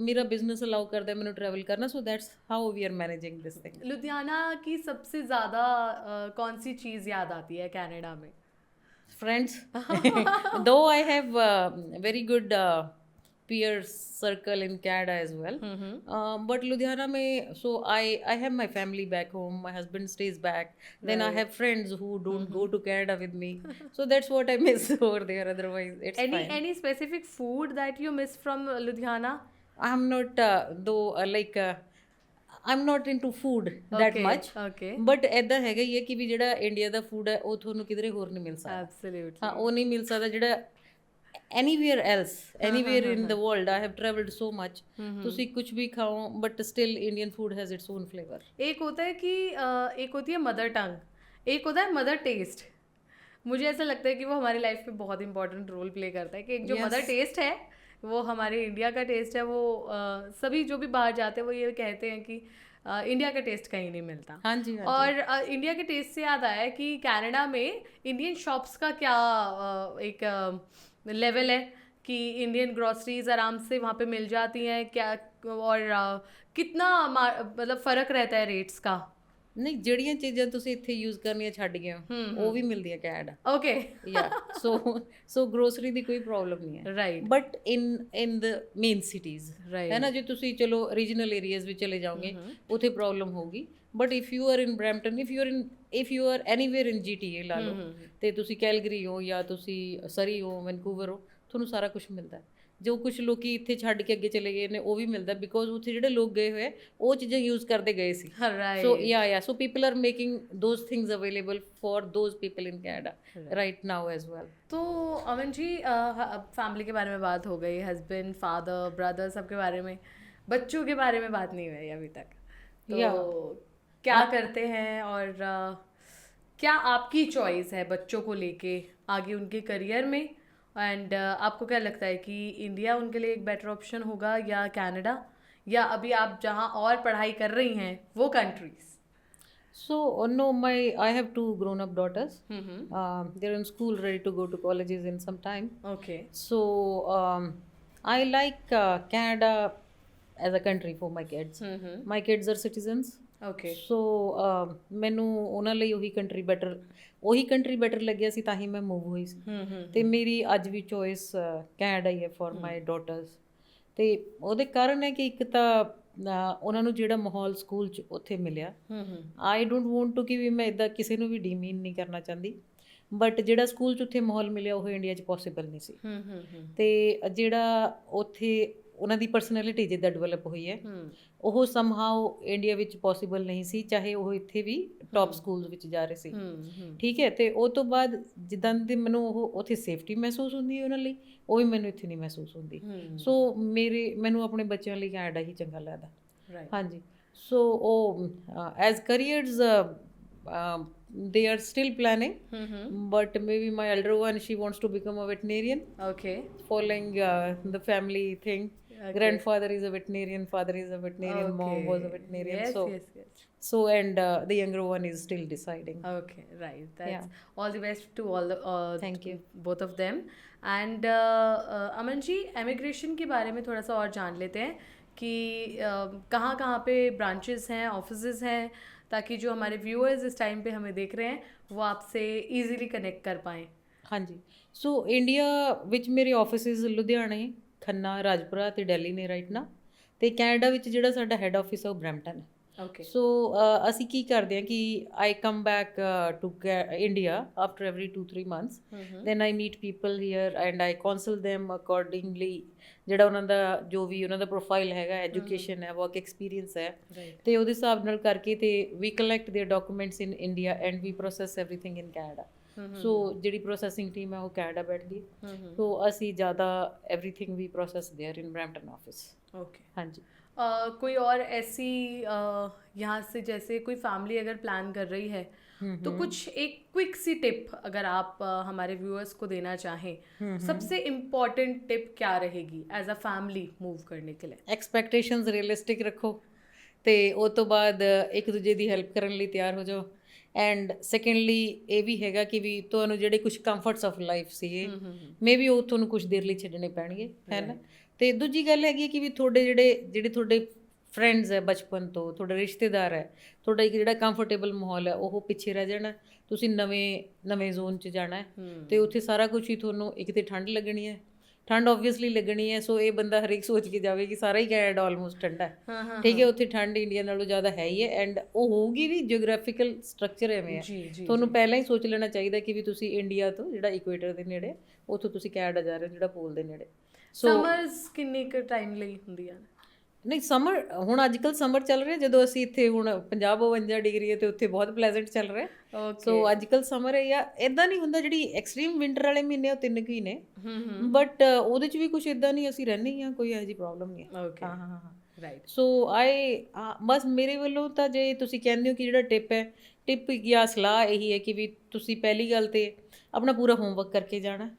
मेरा business allow करता है मैंने travel करना. So that's how we are managing this thing. Ludhiana की सबसे ज़्यादा कौन सी चीज़ याद आती है कनाडा में? Friends. Though I have very good peer circle in Canada as well. But Ludhiana mein, so I have my family back home. My husband stays back. Then I have friends who don't go to Canada with me. So that's what I miss over there. Otherwise, it's fine. Any specific food that you miss from Ludhiana? I'm not I'm not into food that much. Okay. But ऐदा हैगा ही है कि भी ਜਿਹੜਾ India ਦਾ food ਹੈ ਉਹ ਤੁਹਾਨੂੰ ਕਿਧਰੇ ਹੋਰ ਨਹੀਂ ਮਿਲ ਸਕਦਾ. Absolutely. ਹਾਂ ਉਹ ਨਹੀਂ ਮਿਲ ਸਕਦਾ ਜਿਹੜਾ anywhere else, anywhere in the world. I have traveled so much. ਤੁਸੀਂ कुछ भी खाओ but still Indian food has its own flavor. एक होता है कि एक होती है मदर टंग, एक होता है मदर टेस्ट. मुझे ऐसा लगता है कि वो हमारी लाइफ में बहुत इंपॉर्टेंट रोल प्ले करता है कि एक जो मदर टेस्ट है वो हमारे इंडिया का टेस्ट है. वो सभी जो भी बाहर जाते हैं वो ये कहते हैं कि इंडिया का टेस्ट कहीं नहीं मिलता. हाँ जी. और इंडिया के टेस्ट से याद आया कि कनाडा में इंडियन शॉप्स का क्या एक लेवल है कि इंडियन ग्रॉसरीज आराम से वहाँ पे मिल जाती हैं क्या, और कितना मतलब फ़र्क रहता है रेट्स का? ਨਹੀਂ ਜਿਹੜੀਆਂ ਚੀਜ਼ਾਂ ਤੁਸੀਂ ਇੱਥੇ ਯੂਜ਼ ਕਰਨੀਆਂ ਛੱਡ ਗਏ ਹੋ ਉਹ ਵੀ ਮਿਲਦੀਆਂ ਕੈਨੇਡਾ. ਓਕੇ. ਯਾ ਸੋ ਗਰੋਸਰੀ ਦੀ ਕੋਈ ਪ੍ਰੋਬਲਮ ਨਹੀਂ ਹੈ. Right. But in the main cities ਹੈ ਨਾ, ਜੇ ਤੁਸੀਂ ਚਲੋ ਰੀਜਨਲ ਏਰੀਆਜ਼ ਵਿੱਚ ਚਲੇ ਜਾਓਗੇ ਉੱਥੇ ਪ੍ਰੋਬਲਮ ਹੋਊਗੀ. But if you are in Brampton, if you are anywhere in GTA ਲਾ ਲਓ, ਤੇ ਤੁਸੀਂ ਕੈਲਗਰੀ ਹੋ ਜਾਂ ਤੁਸੀਂ ਸਰੀ ਹੋ, ਵੈਨਕੂਵਰ ਹੋ, ਤੁਹਾਨੂੰ ਸਾਰਾ ਕੁਝ ਮਿਲਦਾ ਹੈ. ਜੋ ਕੁਝ ਲੋਕੀ ਇੱਥੇ ਛੱਡ ਕੇ ਅੱਗੇ ਚਲੇ ਗਏ ਨੇ ਉਹ ਵੀ ਮਿਲਦਾ, ਬਿਕੋਜ਼ ਉੱਥੇ ਜਿਹੜੇ ਲੋਕ ਗਏ ਹੋਏ ਉਹ ਚੀਜ਼ਾਂ ਯੂਜ਼ ਕਰਦੇ ਗਏ ਸੀ. So so people are making those things available for those people in Canada right now as well. तो अमन जी, फैमिली के बारे में बात हो गई, हस्बैंड, फादर, ब्रदर, सबके बारे में. बच्चों के बारे में बात नहीं हुई अभी तक. तो क्या करते हैं और क्या आपकी चॉइस है बच्चों को लेके आगे उनके करियर में? एंड आपको क्या लगता है कि इंडिया उनके लिए एक बेटर ऑप्शन होगा या कनाडा, या अभी आप जहाँ और पढ़ाई कर रही हैं वो countries? So no, I have 2 grown-up daughters. They're in school, ready to go to colleges in some time. Okay. So I like Canada as a country for my kids. My kids are citizens. Okay. So ਮੈਨੂੰ ਉਹਨਾਂ ਲਈ ਉਹੀ country better ਲੱਗਿਆ ਸੀ, ਤਾਂ ਹੀ ਮੈਂ move ਹੋਈ ਸੀ. ਤੇ ਮੇਰੀ ਅੱਜ ਵੀ ਚੋਇਸ ਕੈਨੇਡਾ ਹੀ ਹੈ ਫॉर ਮਾਈ ਡਾਟਰਸ. ਤੇ ਉਹਦੇ ਕਾਰਨ ਹੈ ਕਿ ਇੱਕ ਤਾਂ ਉਹਨਾਂ ਨੂੰ ਜਿਹੜਾ ਮਾਹੌਲ ਸਕੂਲ 'ਚ ਉੱਥੇ ਮਿਲਿਆ, ਆਈ ਡੋਂਟ ਵਾਂਟ ਟੂ ਕਿ ਵੀ ਮੈਂ ਇੱਦਾਂ ਕਿਸੇ ਨੂੰ ਵੀ ਡੀਮੀਨ ਨਹੀਂ ਕਰਨਾ ਚਾਹੁੰਦੀ, ਬਟ ਜਿਹੜਾ ਸਕੂਲ 'ਚ ਉੱਥੇ ਮਾਹੌਲ ਮਿਲਿਆ ਉਹ ਇੰਡੀਆ 'ਚ ਪੋਸੀਬਲ ਨਹੀਂ ਸੀ। ਤੇ ਜਿਹੜਾ ਉੱਥੇ ਉਹਨਾਂ ਦੀ ਪਰਸਨੈਲਿਟੀ ਜਿੱਦਾਂ ਡਿਵੈਲਪ ਹੋਈ ਹੈ ਉਹ ਸਮਹਾਉ ਇੰਡੀਆ ਵਿੱਚ ਪੋਸੀਬਲ ਨਹੀਂ ਸੀ, ਚਾਹੇ ਉਹ ਇੱਥੇ ਵੀ ਟੌਪ ਸਕੂਲਸ ਵਿੱਚ ਜਾ ਰਹੇ ਸੀ। ਠੀਕ ਹੈ, ਤੇ ਉਹ ਤੋਂ ਬਾਅਦ ਜਿੱਦਾਂ ਦੀ ਮੈਨੂੰ ਉਹ ਉੱਥੇ ਸੇਫਟੀ ਮਹਿਸੂਸ ਹੁੰਦੀ ਹੈ ਉਹਨਾਂ ਲਈ, ਉਹ ਵੀ ਮੈਨੂੰ ਇੱਥੇ ਨਹੀਂ ਮਹਿਸੂਸ ਹੁੰਦੀ। ਸੋ ਮੈਨੂੰ ਆਪਣੇ ਬੱਚਿਆਂ ਲਈ ਕੈਨੇਡਾ ਹੀ ਚੰਗਾ ਲੱਗਦਾ। ਹਾਂਜੀ, ਸੋ ਉਹ as careers they are still planning, but maybe my elder one, she wants to become a veterinarian. Okay. Following the family thing. Okay. Grandfather is a veterinarian, father is a veterinarian, okay. Mom was a veterinarian. Yes, so yes. So and the younger one is still deciding. Okay, right. That's all the best to all the thank you both of them. And Aman ji, emigration के बारे में थोड़ा सा और जान लेते हैं कि कहाँ कहाँ पे ब्रांचेस हैं, ऑफिसेज हैं, ताकि जो हमारे व्यूअर्स इस टाइम पे हमें देख रहे हैं वो आपसे ईजीली कनेक्ट कर पाएँ। हाँ जी, सो इंडिया ਵਿੱਚ ਮੇਰੇ ਆਫਿਸਿਸ ਲੁਧਿਆਣੇ, ਖੰਨਾ, ਰਾਜਪੁਰਾ ਤੇ ਦਿੱਲੀ ਨੇ ਰਾਈਟ ਨਾ, ਤੇ ਕੈਨੇਡਾ ਵਿੱਚ ਜਿਹੜਾ ਸਾਡਾ ਹੈੱਡ ਆਫਿਸ ਹੈ ਉਹ ਬਰੈਂਪਟਨ ਹੈ। Okay. So ਅਸੀਂ ਕੀ ਕਰਦੇ ਹਾਂ ਕਿ I come back to India after every 2-3 months. Then I meet people here and I counsel them accordingly, ਜਿਹੜਾ ਉਹਨਾਂ ਦਾ ਜੋ ਵੀ ਉਹਨਾਂ ਦਾ ਪ੍ਰੋਫਾਈਲ ਹੈਗਾ, ਐਜੂਕੇਸ਼ਨ ਹੈ, ਵਰਕ ਐਕਸਪੀਰੀਅੰਸ ਹੈ, ਤੇ ਉਹਦੇ ਹਿਸਾਬ ਨਾਲ ਕਰਕੇ ਤੇ we collect their documents in India and we process everything in Canada. ਸੋ ਜਿਹੜੀ ਪ੍ਰੋਸੈਸਿੰਗ ਟੀਮ ਹੈ ਉਹ ਕੈਨੇਡਾ ਬੈਠਦੀ ਹੈ, ਸੋ ਅਸੀਂ ਜ਼ਿਆਦਾ एवरीथिंग ਵੀ process there in Brampton office. Okay. हाँ जी। कोई और ऐसी यहाँ से जैसे कोई फैमिली अगर प्लान कर रही है तो कुछ एक क्विक सी टिप अगर आप हमारे व्यूअर्स को देना चाहें, सबसे इम्पोर्टेंट टिप क्या रहेगी एज अ फैमिली मूव करने के लिए? ਐਕਸਪੈਕਟੇਸ਼ਨਸ ਰੀਅਲਿਸਟਿਕ ਰੱਖੋ ਤੇ ਉਹ ਤੋਂ ਬਾਅਦ ਇੱਕ ਦੂਜੇ ਦੀ ਹੈਲਪ ਕਰਨ ਲਈ ਤਿਆਰ ਹੋ ਜਾਓ। ਐਂਡ ਸੈਕੰਡਲੀ ਇਹ ਵੀ ਹੈਗਾ ਕਿ ਵੀ ਤੁਹਾਨੂੰ ਜਿਹੜੇ ਕੁਝ ਕੰਫਰਟਸ ਆਫ ਲਾਈਫ ਸੀਗੇ ਮੇ ਬੀ ਉਹ ਤੁਹਾਨੂੰ ਕੁਝ ਦੇਰ ਲਈ ਛੱਡਣੇ ਪੈਣਗੇ, ਹੈ ਨਾ। ਤੇ ਦੂਜੀ ਗੱਲ ਹੈਗੀ ਕਿ ਵੀ ਤੁਹਾਡੇ ਜਿਹੜੇ ਤੁਹਾਡੇ ਫਰੈਂਡਸ ਹੈ ਬਚਪਨ ਤੋਂ, ਤੁਹਾਡੇ ਰਿਸ਼ਤੇਦਾਰ ਹੈ, ਤੁਹਾਡਾ ਇੱਕ ਜਿਹੜਾ ਕੰਫਰਟੇਬਲ ਮਾਹੌਲ ਹੈ ਉਹ ਪਿੱਛੇ ਰਹਿ ਜਾਣਾ। ਤੁਸੀਂ ਨਵੇਂ ਜ਼ੋਨ 'ਚ ਜਾਣਾ ਹੈ ਤੇ ਉੱਥੇ ਸਾਰਾ ਕੁਝ ਹੀ ਤੁਹਾਨੂੰ, ਇੱਕ ਤੇ ਠੰਡ ਲੱਗਣੀ ਹੈ, ਠੰਡ ਓਬਵੀਅਸਲੀ ਲੱਗਣੀ ਹੈ। ਸੋ ਇਹ ਬੰਦਾ ਹਰੇਕ ਸੋਚ ਕੇ ਜਾਵੇ ਕਿ ਸਾਰਾ ਹੀ ਕੈਨੇਡਾ ਆਲਮੋਸਟ ਠੰਡਾ ਹੈ, ਠੀਕ ਹੈ। ਉੱਥੇ ਠੰਡ ਇੰਡੀਆ ਨਾਲੋਂ ਜ਼ਿਆਦਾ ਹੈ ਹੀ ਹੈ ਐਂਡ ਉਹ ਹੋਊਗੀ ਵੀ, ਜਿਓਗ੍ਰਾਫੀਕਲ ਸਟਰਕਚਰ ਐਵੇਂ ਹੈ। ਤੁਹਾਨੂੰ ਪਹਿਲਾਂ ਹੀ ਸੋਚ ਲੈਣਾ ਚਾਹੀਦਾ ਕਿ ਵੀ ਤੁਸੀਂ ਇੰਡੀਆ ਤੋਂ ਜਿਹੜਾ ਇਕੁਏਟਰ ਦੇ ਨੇੜੇ, ਉੱਥੋਂ ਤੁਸੀਂ ਕੈਨੇਡਾ ਜਾ ਰਹੇ ਹੋ ਜਿਹੜਾ ਪੋਲ ਦੇ ਨੇੜੇ। ਸਮਰਸ ਕਿੰਨੇ ਕੁ ਟਾਈਮ ਲਈ ਹੁੰਦੀਆਂ? ਨਹੀਂ, ਸਮਰ ਹੁਣ ਅੱਜ ਕੱਲ੍ਹ ਸਮਰ ਚੱਲ ਰਿਹਾ, ਜਦੋਂ ਅਸੀਂ ਇੱਥੇ ਹੁਣ 50-52 ਡਿਗਰੀ ਹੈ ਤੇ ਉੱਥੇ ਬਹੁਤ ਪਲੈਜ਼ੈਂਟ ਚੱਲ ਰਿਹਾ। ਸੋ ਅੱਜ ਕੱਲ੍ਹ ਸਮਰ ਹੈ, ਜਾਂ ਇੱਦਾਂ ਨਹੀਂ ਹੁੰਦਾ ਜਿਹੜੀ ਐਕਸਟ੍ਰੀਮ ਵਿੰਟਰ ਵਾਲੇ ਮਹੀਨੇ ਉਹ 3 ਕੁ ਹੀ ਨੇ, ਬਟ ਉਹਦੇ 'ਚ ਵੀ ਕੁਛ ਇੱਦਾਂ ਨਹੀਂ, ਅਸੀਂ ਰਹਿੰਦੇ ਹੀ ਹਾਂ, ਕੋਈ ਇਹੋ ਜਿਹੀ ਪ੍ਰੋਬਲਮ ਨਹੀਂ ਹੈ। ਹਾਂ ਰਾਈਟ। ਸੋ ਬਸ ਮੇਰੇ ਵੱਲੋਂ ਤਾਂ ਜੇ ਤੁਸੀਂ ਕਹਿੰਦੇ ਹੋ ਕਿ ਜਿਹੜਾ ਟਿਪ ਜਾਂ ਸਲਾਹ ਇਹੀ ਹੈ ਕਿ ਵੀ ਤੁਸੀਂ ਪਹਿਲੀ ਗੱਲ ਤੇ ਆਪਣਾ ਪੂਰਾ ਹੋਮਵਰਕ ਕਰਕੇ ਜਾਣਾ,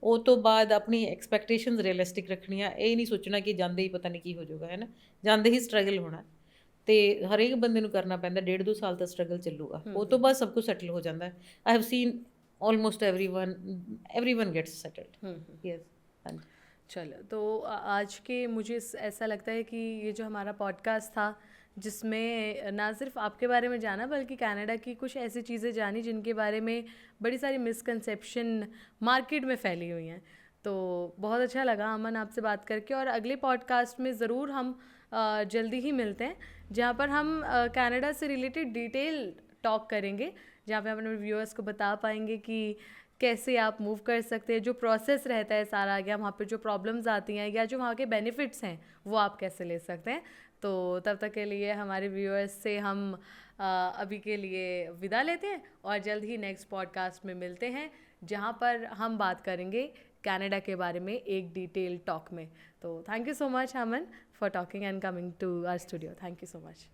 ਉਹ ਤੋਂ ਬਾਅਦ ਆਪਣੀ ਐਕਸਪੈਕਟੇਸ਼ਨਸ ਰੀਅਲਿਸਟਿਕ ਰੱਖਣੀਆਂ। ਇਹ ਨਹੀਂ ਸੋਚਣਾ ਕਿ ਜਾਂਦੇ ਹੀ ਪਤਾ ਨਹੀਂ ਕੀ ਹੋ ਜਾਊਗਾ, ਹੈ ਨਾ। ਜਾਂਦੇ ਹੀ ਸਟਰਗਲ ਹੋਣਾ ਤੇ ਹਰੇਕ ਬੰਦੇ ਨੂੰ ਕਰਨਾ ਪੈਂਦਾ, 1.5-2 ਸਾਲ ਤਾਂ ਸਟਰਗਲ ਚੱਲੂਗਾ, ਉਹ ਤੋਂ ਬਾਅਦ ਸਭ ਕੁਝ ਸੈਟਲ ਹੋ ਜਾਂਦਾ ਹੈ। I have seen almost everyone gets settled. Yes. हाँ जी। चलो, तो आज के मुझे ऐसा लगता है कि ये जो हमारा पॉडकास्ट था जिसमें ना सिर्फ आपके बारे में जाना बल्कि कनाडा की कुछ ऐसी चीज़ें जानी जिनके बारे में बड़ी सारी मिसकंसेप्शन मार्केट में फैली हुई हैं। तो बहुत अच्छा लगा अमन आपसे बात करके, और अगले पॉडकास्ट में ज़रूर हम जल्दी ही मिलते हैं जहाँ पर हम कनाडा से रिलेटेड डिटेल टॉक करेंगे, जहाँ पे हम अपने व्यूअर्स को बता पाएंगे कि कैसे आप मूव कर सकते हैं, जो प्रोसेस रहता है सारा, या वहाँ पे जो प्रॉब्लम्स आती हैं या जो वहाँ के बेनिफिट्स हैं वो आप कैसे ले सकते हैं। तो तब तक के लिए हमारे व्यूअर्स से हम अभी के लिए विदा लेते हैं और जल्द ही नेक्स्ट पॉडकास्ट में मिलते हैं जहाँ पर हम बात करेंगे कनाडा के बारे में एक डिटेल टॉक में। तो thank you so much Aman for talking and coming to our studio. Thank you so much.